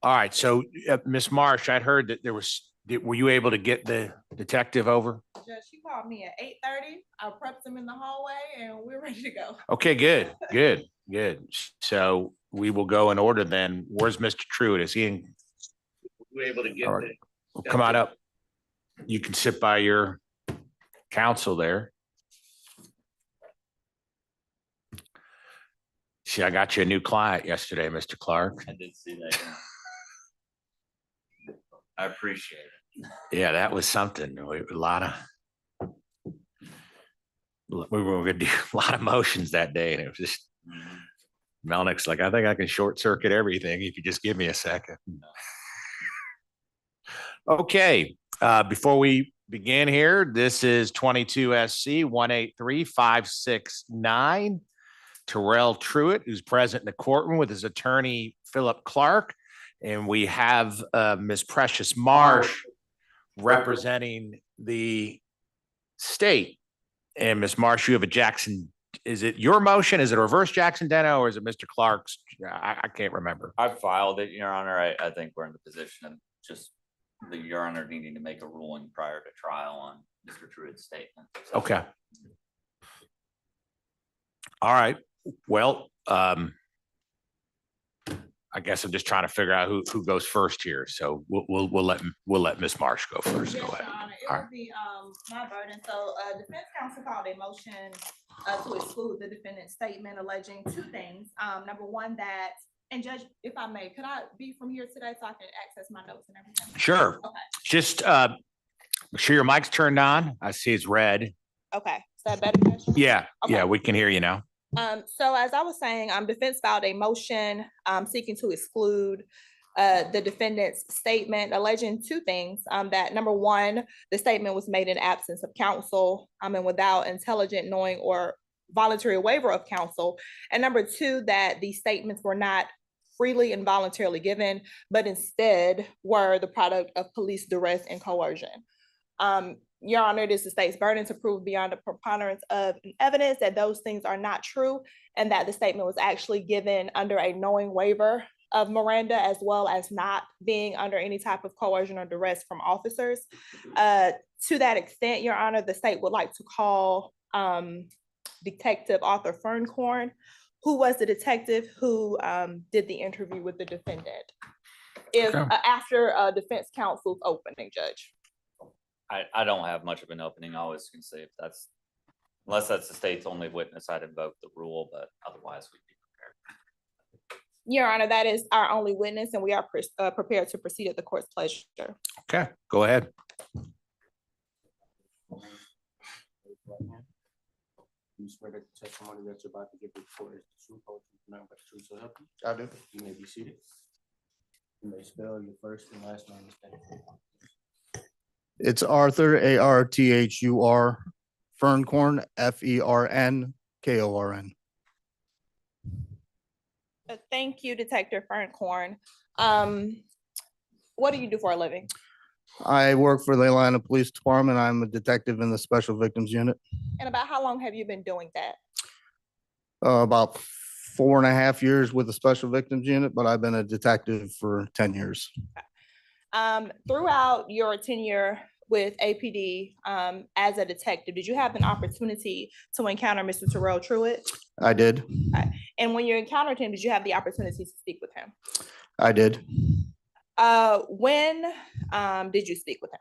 All right. So, Miss Marsh, I'd heard that were you able to get the detective over? Judge, she called me at 8:30. I prepped him in the hallway and we're ready to go. Okay, good. So we will go in order then. Where's Mr. Truitt? Is he in? Were you able to get right. Come on up. You can sit by your counsel there. See, I got you a new client yesterday, Mr. Clark. I did see that. I appreciate it. Yeah, that was something. We were going to do a lot of motions that day, and it was just Melnick's like, I think I can short circuit everything if you just give me a second. Okay, before we begin here, this is 22 SC 183569. Terrell Truitt, who's present in the courtroom with his attorney, Philip Clark. And we have Ms. Precious Marsh representing the state. And Ms. Marsh, you have a Jackson. Is it your motion? Is it a reverse Jackson Deno, or is it Mr. Clark's? I can't remember. I filed it, Your Honor. I think we're in the position of just Your Honor needing to make a ruling prior to trial on Mr. Truitt's statement. So. Okay. All right. Well, I guess I'm just trying to figure out who goes first here. So we'll let Ms. Marsh go first. Yes, go ahead. Your Honor. It would be my burden. So defense counsel filed a motion to exclude the defendant's statement alleging two things. Number one, that, and Judge, if I may, could I be from here today so I can access my notes and everything? Sure. Okay. Just make sure your mic's turned on. I see it's red. Okay. Is that better, Judge? Yeah. Okay. Yeah, we can hear you now. So as I was saying, defense filed a motion seeking to exclude the defendant's statement alleging two things. That number one, the statement was made in absence of counsel and without intelligent, knowing, or voluntary waiver of counsel. And number two, that these statements were not freely and voluntarily given, but instead were the product of police duress and coercion. Your Honor, it is the state's burden to prove beyond a preponderance of evidence that those things are not true and that the statement was actually given under a knowing waiver of Miranda, as well as not being under any type of coercion or duress from officers. To that extent, Your Honor, the state would like to call Detective Arthur Ferncorn, who was the detective who did the interview with the defendant, after defense counsel's opening, Judge. I don't have much of an opening. I always can say if that's, unless that's the state's only witness, I'd invoke the rule, but otherwise we'd be prepared. Your Honor, that is our only witness, and we are prepared to proceed at the court's pleasure. Okay, go ahead. You swear that the testimony that you're about to give before is the truth, whole truth, nothing but the truth, so help you? I do. You may be seated. You may spell your first and last name. It's Arthur, Arthur, Ferncorn, Fernkorn. Thank you, Detective Ferncorn. What do you do for a living? I work for the Atlanta Police Department. I'm a detective in the Special Victims Unit. And about how long have you been doing that? About 4.5 years with the Special Victims Unit, but I've been a detective for 10 years. Throughout your tenure with APD as a detective, did you have an opportunity to encounter Mr. Terrell Truitt? I did. Okay. And when you encountered him, did you have the opportunity to speak with him? I did. When did you speak with him?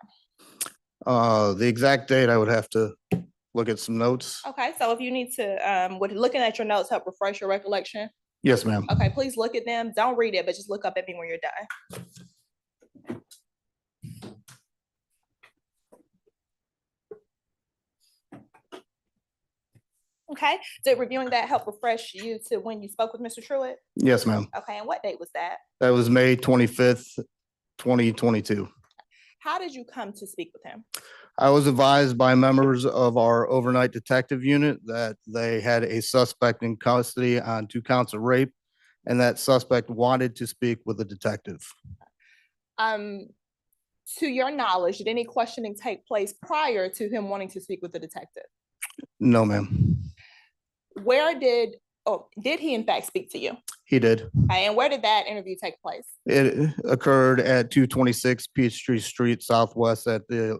The exact date, I would have to look at some notes. Okay, so if you need to, would looking at your notes help refresh your recollection? Yes, ma'am. Okay, please look at them. Don't read it, but just look up at me when you're done. Okay, did reviewing that help refresh you to when you spoke with Mr. Truitt? Yes, ma'am. Okay, and what date was that? That was May 25th, 2022. How did you come to speak with him? I was advised by members of our overnight detective unit that they had a suspect in custody on 2 counts of rape, and that suspect wanted to speak with a detective. To your knowledge, did any questioning take place prior to him wanting to speak with the detective? No, ma'am. Where did he in fact speak to you? He did. Okay, and where did that interview take place? It occurred at 226 Peachtree Street Southwest at the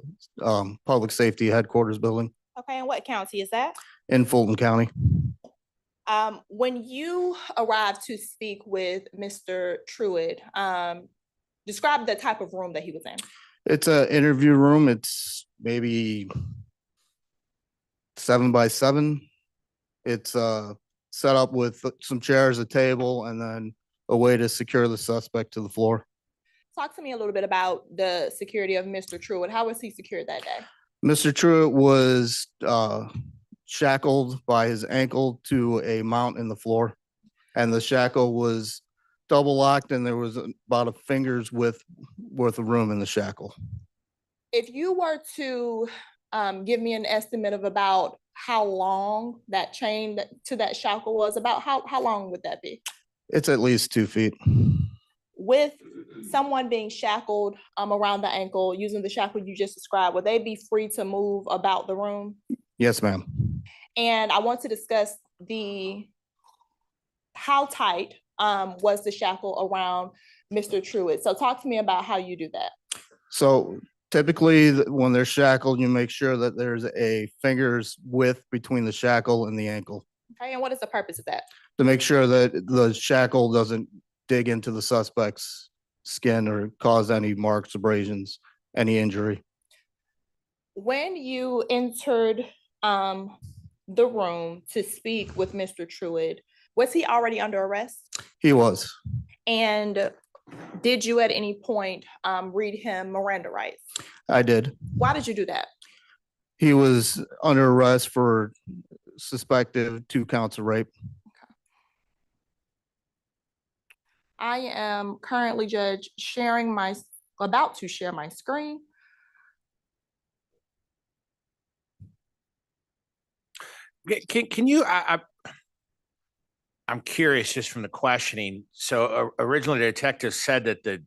Public Safety Headquarters Building Okay, and what county is that? in Fulton County. When you arrived to speak with Mr. Truitt, describe the type of room that he was in. It's an interview room. It's maybe 7 by 7. It's set up with some chairs, a table, and then a way to secure the suspect to the floor. Talk to me a little bit about the security of Mr. Truitt. How was he secured that day? Mr. Truitt was shackled by his ankle to a mount in the floor, and the shackle was double locked, and there was about a finger's width worth of room in the shackle. If you were to give me an estimate of about how long that chain to that shackle was, about how long would that be? It's at least 2 feet. With someone being shackled around the ankle, using the shackle you just described, would they be free to move about the room? Yes, ma'am. And I want to discuss how tight was the shackle around Mr. Truitt. So talk to me about how you do that. So typically, when they're shackled, you make sure that there's a finger's width between the shackle and the ankle Okay, and what is the purpose of that? to make sure that the shackle doesn't dig into the suspect's skin or cause any marks, abrasions, any injury. When you entered the room to speak with Mr. Truitt, was he already under arrest? He was. And did you at any point read him Miranda rights? I did. Why did you do that? He was under arrest for suspected 2 counts of rape. I am currently, Judge, about to share my screen. Can you, I'm curious just from the questioning. So originally the detective said that the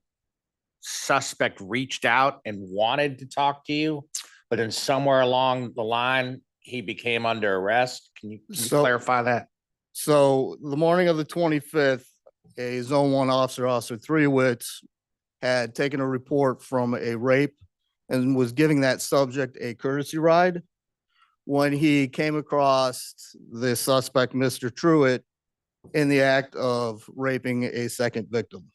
suspect reached out and wanted to talk to you, but then somewhere along the line, he became under arrest. Can you So- clarify that? So the morning of the 25th, a Zone 1 officer, Officer Threewitz, had taken a report from a rape and was giving that subject a courtesy ride when he came across the suspect, Mr. Truitt, in the act of raping a second victim.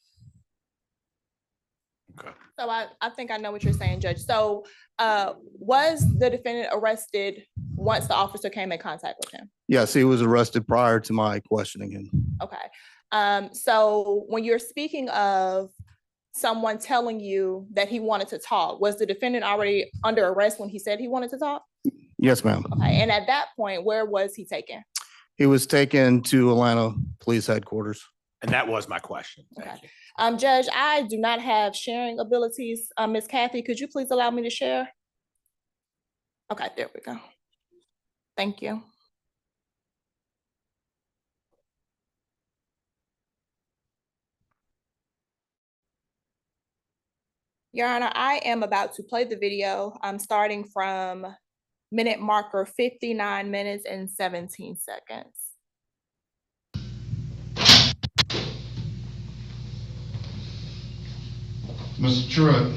So I think I know what you're saying, Judge. So was the defendant arrested once the officer came in contact with him? Yes, he was arrested prior to my questioning him. Okay. So when you're speaking of someone telling you that he wanted to talk, was the defendant already under arrest when he said he wanted to talk? Yes, ma'am. Okay. And at that point, where was he taken? He was taken to Atlanta Police Headquarters. And that was my question. Thank Okay. you. Judge, I do not have sharing abilities. Ms. Kathy, could you please allow me to share? Okay, there we go. Thank you. Your Honor, I am about to play the video. I'm starting from minute marker 59 minutes and 17 seconds. Mr. Truitt.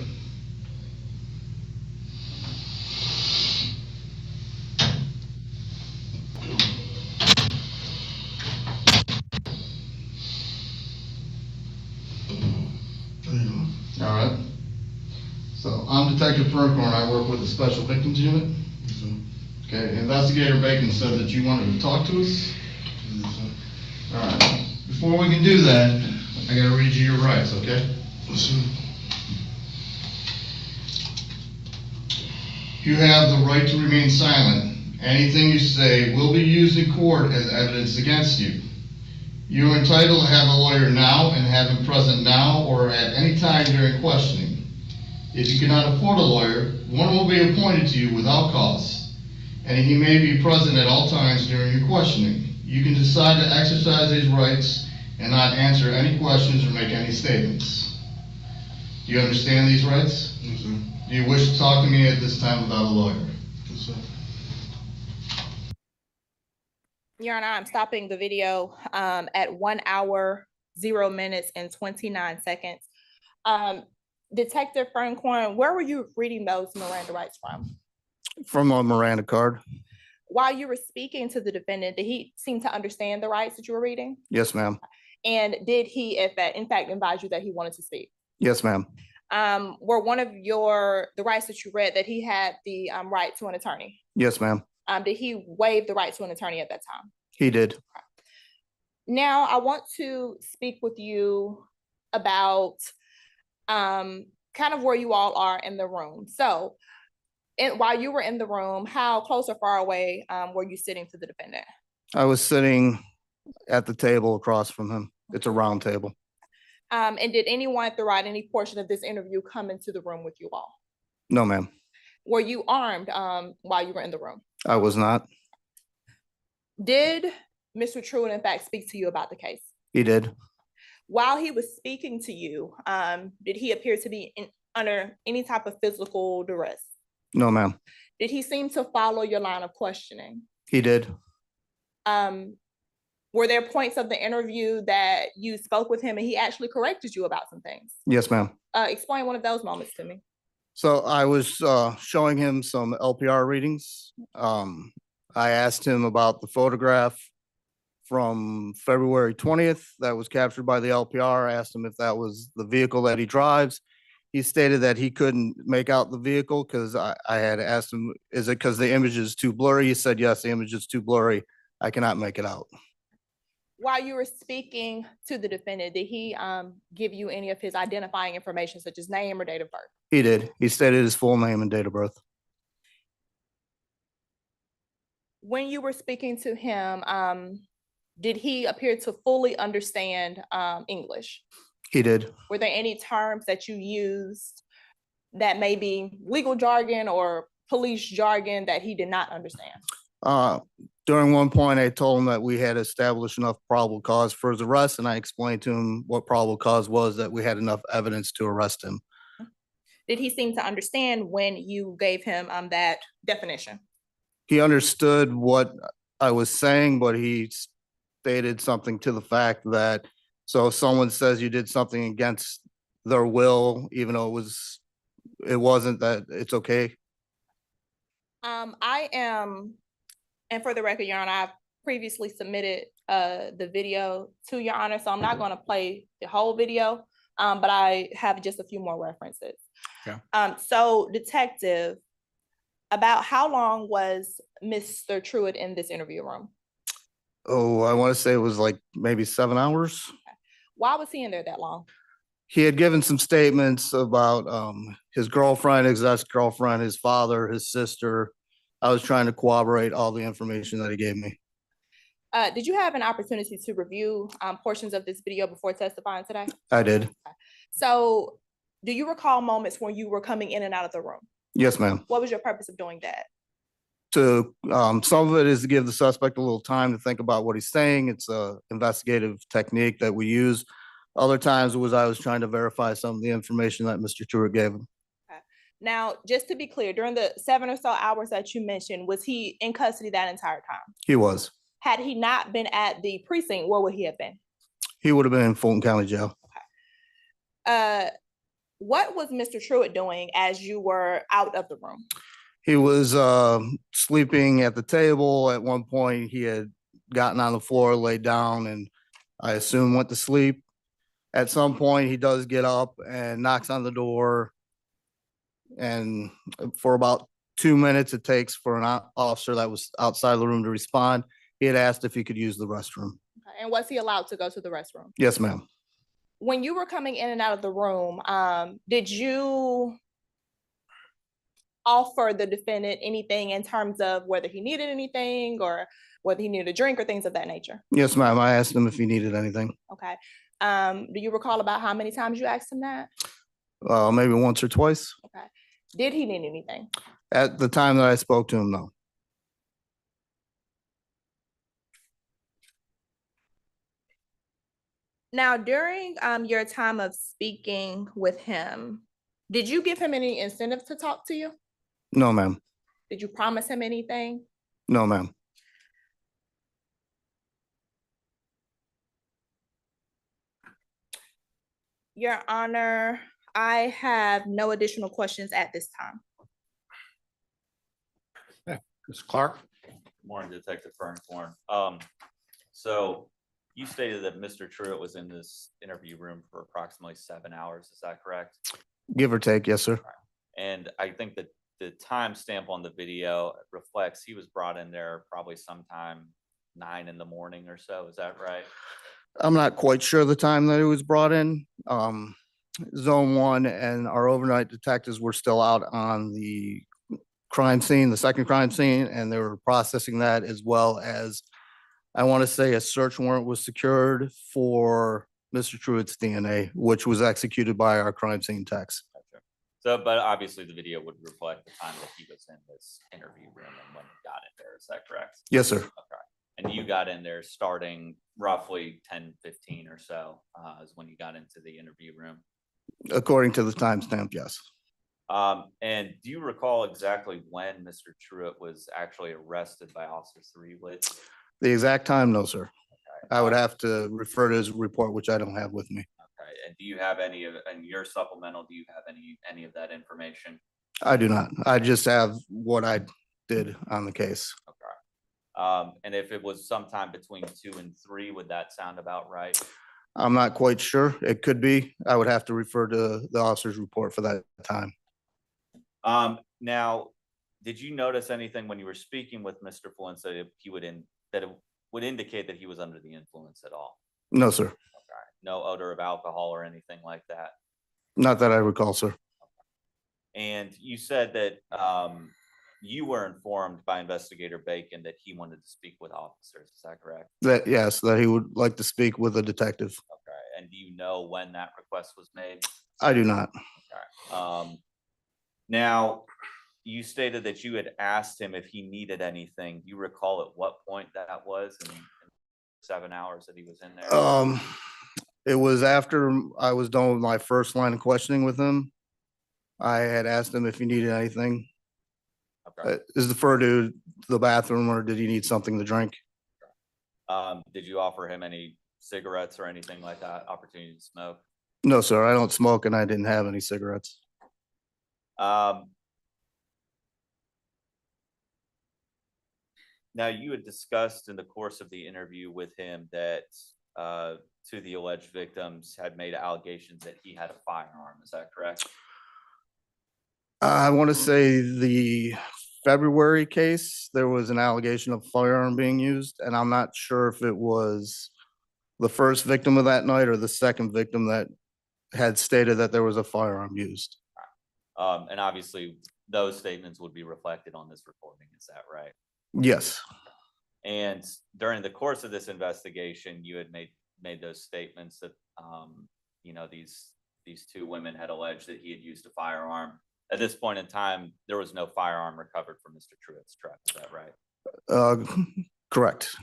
All right. So I'm Detective Percorn. I work with the Special Victims Unit. Okay, Investigator Bacon said that you wanted to talk to us. All right. Before we can do that, I gotta read you your rights, okay? You have the right to remain silent. Anything you say will be used in court as evidence against you. You are entitled to have a lawyer now and have him present now or at any time during questioning. If you cannot afford a lawyer, one will be appointed to you without cost, and he may be present at all times during your questioning. You can decide to exercise these rights and not answer any questions or make any statements. Do you understand these rights? Yes, sir. Do you wish to talk to me at this time without a lawyer? Yes, sir. Your Honor, I'm stopping the video at 1 hour, 0 minutes and 29 seconds. Detective Ferncorn, where were you reading those Miranda rights from? From a Miranda card. While you were speaking to the defendant, did he seem to understand the rights that you were reading? Yes, ma'am. And did he, in fact, advise you that he wanted to speak? Yes, ma'am. Were one of the rights that you read that he had the right to an attorney? Yes, ma'am. Did he waive the right to an attorney at that time? He did. Now, I want to speak with you about kind of where you all are in the room. So, while you were in the room, how close or far away were you sitting to the defendant? I was sitting at the table across from him. It's a round table. And did anyone throughout any portion of this interview come into the room with you all? No, ma'am. Were you armed while you were in the room? I was not. Did Mr. Truitt, in fact, speak to you about the case? He did. While he was speaking to you, did he appear to be under any type of physical duress? No, ma'am. Did he seem to follow your line of questioning? He did. Were there points of the interview that you spoke with him and he actually corrected you about some things? Yes, ma'am. Explain one of those moments to me. So I was showing him some LPR readings. I asked him about the photograph from February 20th that was captured by the LPR. I asked him if that was the vehicle that he drives. He stated that he couldn't make out the vehicle because I had asked him, is it because the image is too blurry? He said, yes, the image is too blurry. I cannot make it out. While you were speaking to the defendant, did he give you any of his identifying information such as name or date of birth? He did. He stated his full name and date of birth. When you were speaking to him, did he appear to fully understand English? He did. Were there any terms that you used that may be legal jargon or police jargon that he did not understand? During one point, I told him that we had established enough probable cause for his arrest, and I explained to him what probable cause was, that we had enough evidence to arrest him. Did he seem to understand when you gave him that definition? He understood what I was saying, but he stated something to the fact that, so if someone says you did something against their will, even though it wasn't, that it's okay. I am, and for the record, Your Honor, I've previously submitted the video to Your Honor, so I'm not going to play the whole video, but I have just a few more references. Okay. So, Detective, about how long was Mr. Truitt in this interview room? Oh, I want to say it was like maybe 7 hours. Why was he in there that long? He had given some statements about his girlfriend, his ex-girlfriend, his father, his sister. I was trying to corroborate all the information that he gave me. Did you have an opportunity to review portions of this video before testifying today? I did. So, do you recall moments when you were coming in and out of the room? Yes, ma'am. What was your purpose of doing that? Some of it is to give the suspect a little time to think about what he's saying. It's a investigative technique that we use. Other times it was I was trying to verify some of the information that Mr. Truitt gave him. Okay. Now, just to be clear, during the 7 or so hours that you mentioned, was he in custody that entire time? He was. Had he not been at the precinct, where would he have been? He would have been in Fulton County Jail. What was Mr. Truitt doing as you were out of the room? He was sleeping at the table. At one point, he had gotten on the floor, laid down, and I assume went to sleep. At some point, he does get up and knocks on the door. And for about 2 minutes, it takes for an officer that was outside the room to respond. He had asked if he could use the restroom. Okay. And was he allowed to go to the restroom? Yes, ma'am. When you were coming in and out of the room, did you offer the defendant anything in terms of whether he needed anything or whether he needed a drink or things of that nature? Yes, ma'am. I asked him if he needed anything. Okay. Do you recall about how many times you asked him that? Maybe once or twice. Okay. Did he need anything? At the time that I spoke to him, no. Now, during your time of speaking with him, did you give him any incentive to talk to you? No, ma'am. Did you promise him anything? No, ma'am. Your Honor, I have no additional questions at this time. Ms. Clark? Morning, Detective Ferncorn. So you stated that Mr. Truitt was in this interview room for approximately 7 hours. Is that correct? Give or take, yes, sir. And I think that the timestamp on the video reflects he was brought in there probably sometime 9 in the morning or so. Is that right? I'm not quite sure the time that it was brought in. Zone one and our overnight detectives were still out on the crime scene, the second crime scene, and they were processing that, as well as, I want to say, a search warrant was secured for Mr. Truitt's DNA, which was executed by our crime scene techs. Gotcha. So, but obviously the video would reflect the time that he was in this interview room and when he got in there. Is that correct? Yes, sir. Okay. And you got in there starting roughly 10:15 or so, is when you got into the interview room. According to the timestamp, yes. And do you recall exactly when Mr. Truitt was actually arrested by Officer Threewitz? The exact time, no, sir. Okay. I would have to refer to his report, which I don't have with me. Okay, and do you have any of, in your supplemental, do you have any of that information? I do not. I just have what I did on the case. Okay. And if it was sometime between 2 and 3, would that sound about right? I'm not quite sure. It could be. I would have to refer to the officer's report for that time. Now, did you notice anything when you were speaking with Mr. Flint that that it would indicate that he was under the influence at all? No, sir. Okay. No odor of alcohol or anything like that? Not that I recall, sir. And you said that you were informed by Investigator Bacon that he wanted to speak with officers. Is that correct? That, yes, that he would like to speak with a detective. Okay. And do you know when that request was made? I do not. Okay. Now, you stated that you had asked him if he needed anything. Do you recall at what point that was in 7 hours that he was in there? It was after I was done with my first line of questioning with him. I had asked him if he needed anything. Okay. Is deferred to the bathroom, or did he need something to drink? Did you offer him any cigarettes or anything like that, opportunity to smoke? No, sir. I don't smoke, and I didn't have any cigarettes. Now, you had discussed in the course of the interview with him that two of the alleged victims had made allegations that he had a firearm. Is that correct? I want to say the February case, there was an allegation of firearm being used, and I'm not sure if it was the first victim of that night or the second victim that had stated that there was a firearm used. And obviously, those statements would be reflected on this recording. Is that right? Yes, And during the course of this investigation, you had made those statements that these two women had alleged that he had used a firearm. At this point in time, there was no firearm recovered from Mr. Truitt's truck. Is that right? correct.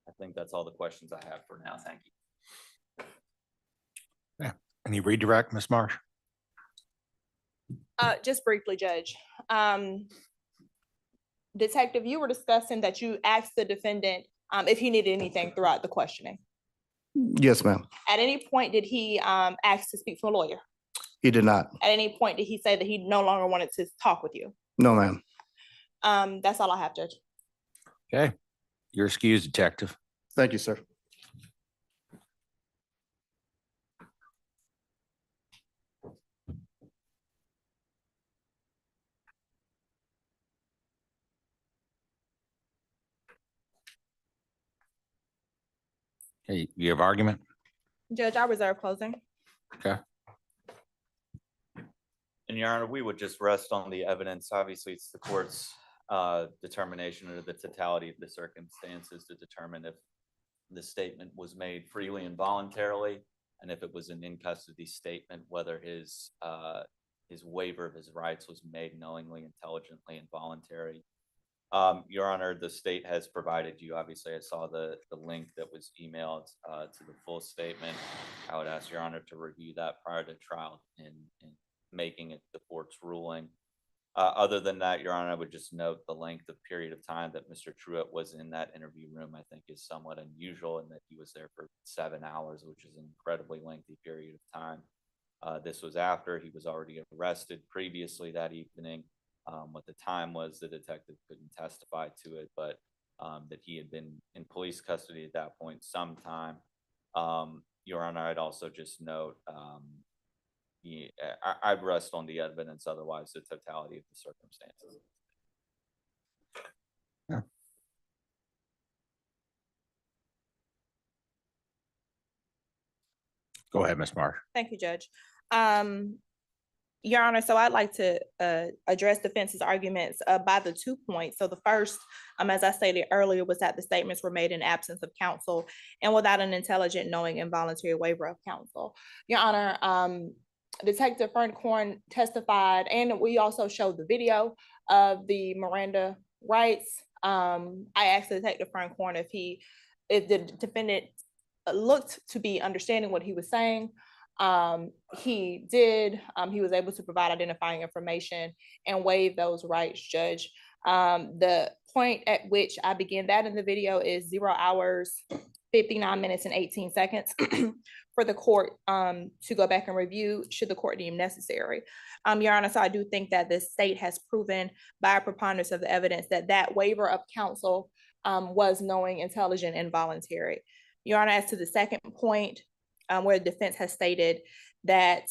I think that's all the questions I have for now. Thank you. Any redirect, Ms. Marsh? Just briefly, Judge. Detective, you were discussing that you asked the defendant if he needed anything throughout the questioning. Yes, ma'am. At any point, did he ask to speak to a lawyer? He did not. At any point, did he say that he no longer wanted to talk with you? No, ma'am. That's all I have, Judge. Okay, you're excused, Detective. Thank you, sir. Hey, you have argument? Judge, I reserve closing. Okay. And Your Honor, we would just rest on the evidence. Obviously, it's the court's determination or the totality of the circumstances to determine if the statement was made freely and voluntarily, and if it was an in-custody statement, whether his waiver of his rights was made knowingly, intelligently, and voluntary. Your Honor, the state has provided you, obviously, I saw the link that was emailed to the full statement. I would ask Your Honor to review that prior to trial in making it the court's ruling. Other than that, Your Honor, I would just note the length of period of time that Mr. Truitt was in that interview room, I think is somewhat unusual, and that he was there for 7 hours, which is an incredibly lengthy period of time. This was after he was already arrested previously that evening. What the time was, the detective couldn't testify to it, but that he had been in police custody at that point sometime. Your Honor, I'd also just note, I'd rest on the evidence, otherwise the totality of the circumstances. Go ahead, Ms. Marsh. Thank you, Judge. Your Honor, so I'd like to address defense's arguments by the 2 points. So the first, as I stated earlier, was that the statements were made in absence of counsel and without an intelligent, knowing, and voluntary waiver of counsel. Your Honor, Detective Ferncorn testified, and we also showed the video of the Miranda rights. I asked Detective Ferncorn if the defendant looked to be understanding what he was saying. He did. He was able to provide identifying information and waive those rights, Judge. The point at which I began that in the video is 0 hours, 59 minutes, and 18 seconds for the court to go back and review should the court deem necessary. Your Honor, so I do think that the state has proven by a preponderance of the evidence that that waiver of counsel was knowing, intelligent, and voluntary. Your Honor, as to the second point, where the defense has stated that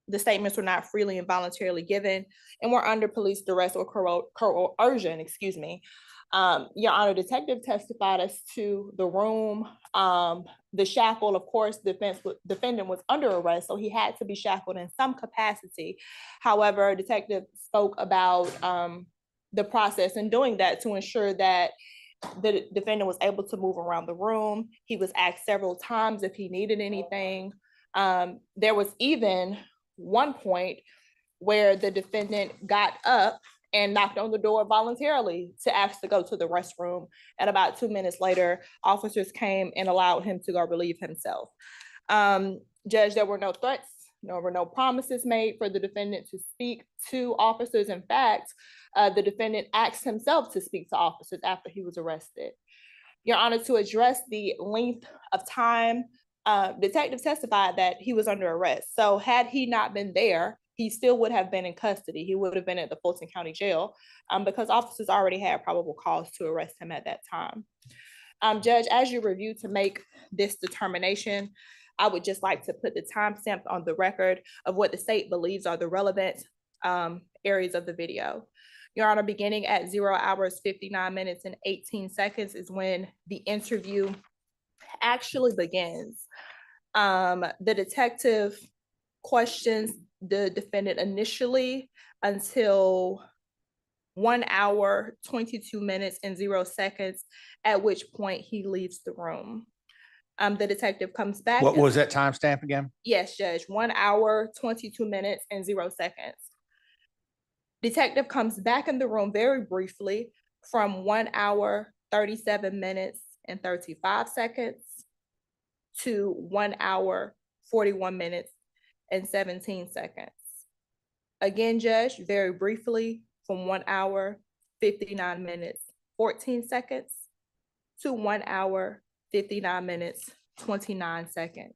the statements were not freely and voluntarily given and were under police duress or coercion, excuse me. Your Honor, detective testified as to the room, the shackle. Of course, defendant was under arrest, so he had to be shackled in some capacity. However, detective spoke about the process in doing that to ensure that the defendant was able to move around the room. He was asked several times if he needed anything. There was even one point where the defendant got up and knocked on the door voluntarily to ask to go to the restroom. And about 2 minutes later, officers came and allowed him to go relieve himself. Judge, there were no threats, there were no promises made for the defendant to speak to officers. In fact, the defendant asked himself to speak to officers after he was arrested. Your Honor, to address the length of time, detective testified that he was under arrest. So had he not been there, he still would have been in custody. He would have been at the Fulton County Jail because officers already had probable cause to arrest him at that time. Judge, as you review to make this determination, I would just like to put the timestamp on the record of what the state believes are the relevant areas of the video. Your Honor, beginning at 0 hours, 59 minutes, and 18 seconds is when the interview actually begins. The detective questions the defendant initially until 1 hour, 22 minutes, and 0 seconds, at which point he leaves the room. The detective comes back. What was that timestamp again? Yes, Judge, 1 hour, 22 minutes, and 0 seconds. Detective comes back in the room very briefly from 1 hour, 37 minutes, and 35 seconds to 1 hour, 41 minutes, and 17 seconds. Again, Judge, very briefly from 1 hour, 59 minutes, 14 seconds to 1 hour, 59 minutes, 29 seconds.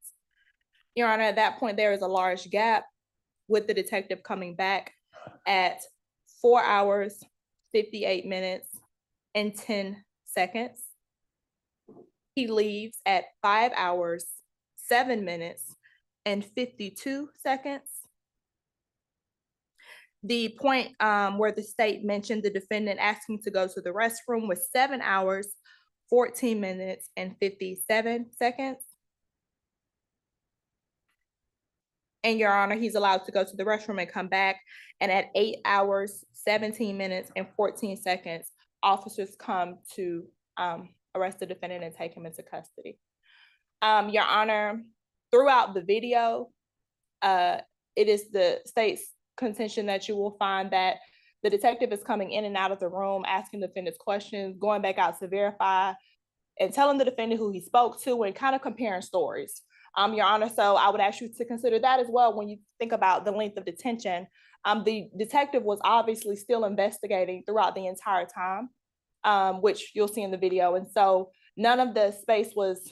Your Honor, at that point, there is a large gap with the detective coming back at 4 hours, 58 minutes, and 10 seconds. He leaves at 5 hours, 7 minutes, and 52 seconds. The point where the state mentioned the defendant asking to go to the restroom was 7 hours, 14 minutes, and 57 seconds. And Your Honor, he's allowed to go to the restroom and come back. And at 8 hours, 17 minutes, and 14 seconds, officers come to arrest the defendant and take him into custody. Your Honor, throughout the video, it is the state's contention that you will find that the detective is coming in and out of the room, asking the defendants questions, going back out to verify, and telling the defendant who he spoke to, and kind of comparing stories. Your Honor, so I would ask you to consider that as well when you think about the length of detention. The detective was obviously still investigating throughout the entire time, which you'll see in the video. And so none of the space was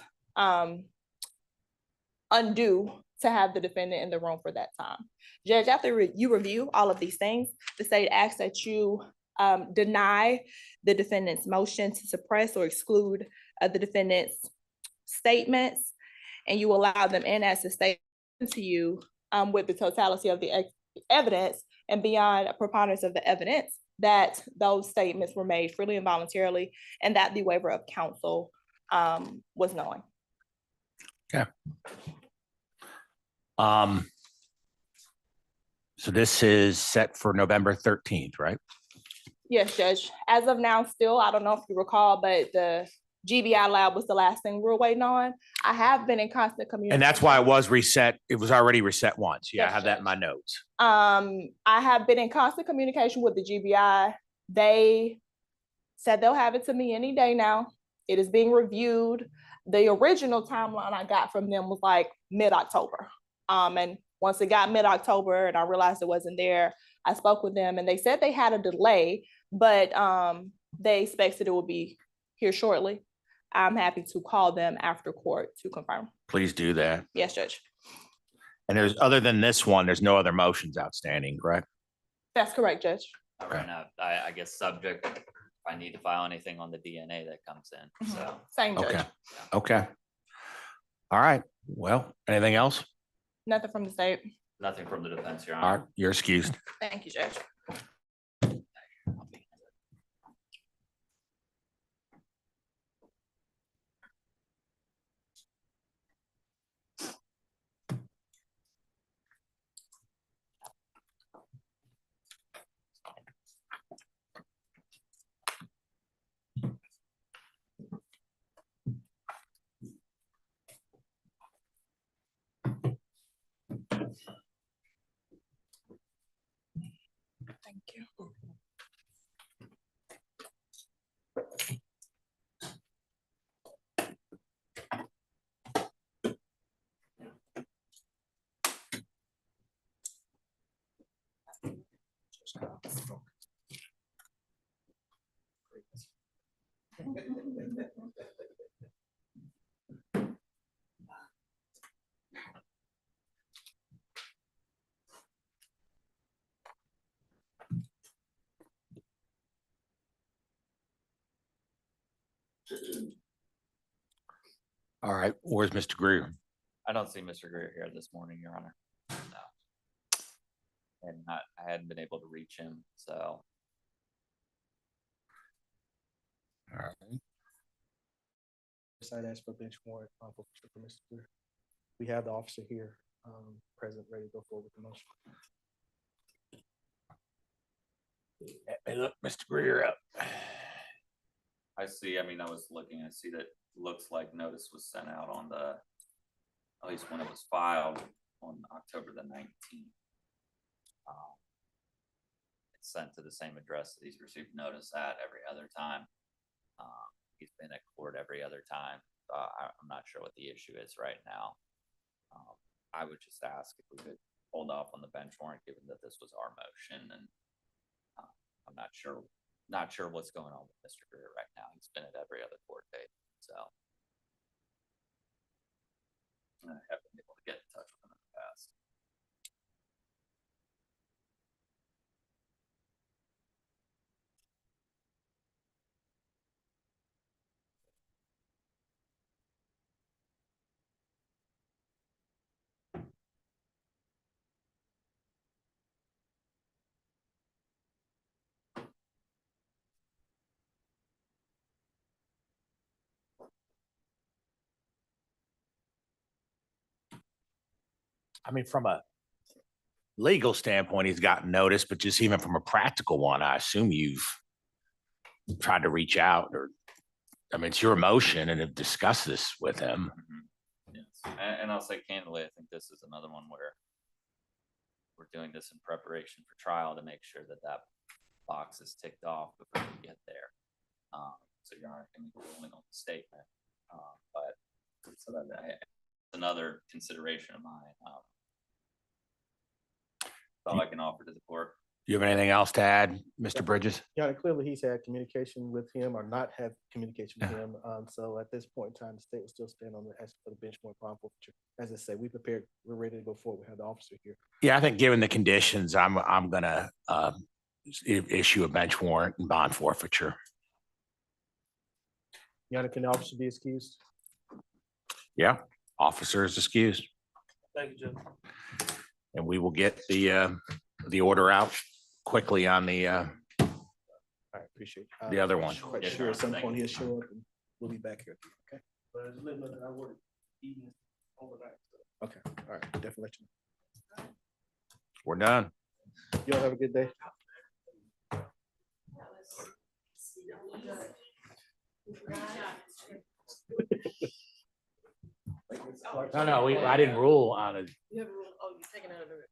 undue to have the defendant in the room for that time. Judge, after you review all of these things, the state asks that you deny the defendant's motion to suppress or exclude the defendant's statements, and you allow them in as a statement to you with the totality of the evidence and beyond a preponderance of the evidence that those statements were made freely and voluntarily, and that the waiver of counsel was knowing. Okay. So this is set for November 13th, right? Yes, Judge. As of now, still, I don't know if you recall, but the GBI lab was the last thing we were waiting on. I have been in constant communication. And that's why it was reset. It was already reset once. Yeah, I Yes, have that in Judge. my notes. I have been in constant communication with the GBI. They said they'll have it to me any day now. It is being reviewed. The original timeline I got from them was like mid-October. And once it got mid-October and I realized it wasn't there, I spoke with them and they said they had a delay, but they expected it will be here shortly. I'm happy to call them after court to confirm. Please do that. Yes, Judge. And there's, other than this one, there's no other motions outstanding, correct? That's correct, Judge. Right now, I guess subject, if I need to file anything on the DNA that comes in, so. Same, Judge. Okay. Okay. All right. Well, anything else? Nothing from the state. Nothing from the defense, Your All Honor. right, you're excused. Thank you, Judge. Thank you. All right, where's Mr. Greer? I don't see Mr. Greer here this morning, Your Honor. No. And I hadn't been able to reach him, so. All right. I'd ask for bench warrant for Mr. Greer. We have the officer here, present, ready to go forward with the motion. Hey, look, Mr. Greer up. I see, I mean, I was looking, I see that looks like notice was sent out on the, at least when it was filed on October the 19th. It's sent to the same address that he's received notice at every other time. He's been at court every other time. I'm not sure what the issue is right now. I would just ask if we could hold off on the bench warrant, given that this was our motion, and I'm not sure what's going on with Mr. Greer right now. He's been at every other court date, so. I haven't been able to get in touch with him in the past. I mean, from a legal standpoint, he's gotten notice, but just even from a practical one, I assume you've tried to reach out or, I mean, it's your motion and have discussed this with him. Yes, and I'll say candidly, I think this is another one where we're doing this in preparation for trial to make sure that that box is ticked off before we get there. So Your Honor can be ruling on the statement, but so that another consideration of mine. Thought I can offer to the court. You have anything else to add, Mr. Bridges? Yeah, and clearly he's had communication with him or not had communication with him. So at this point in time, the state will still stand on the, as for the benchmark bond forfeiture. As I said, we're ready to go forward. We have the officer here. Yeah, I think given the conditions, I'm gonna issue a bench warrant and bond forfeiture. Your Honor, can the officer be excused? Yeah, officer is excused, Thank you, Judge. and we will get the order out quickly on the All right, appreciate it. the other one. Quite Yes, sure at some thank point you. he'll show up and we'll be back here. Okay. Okay, all right, definitely let you We're done. know. Y'all have a good day. No, I didn't rule on it. You have a rule, oh, you're taking out of it.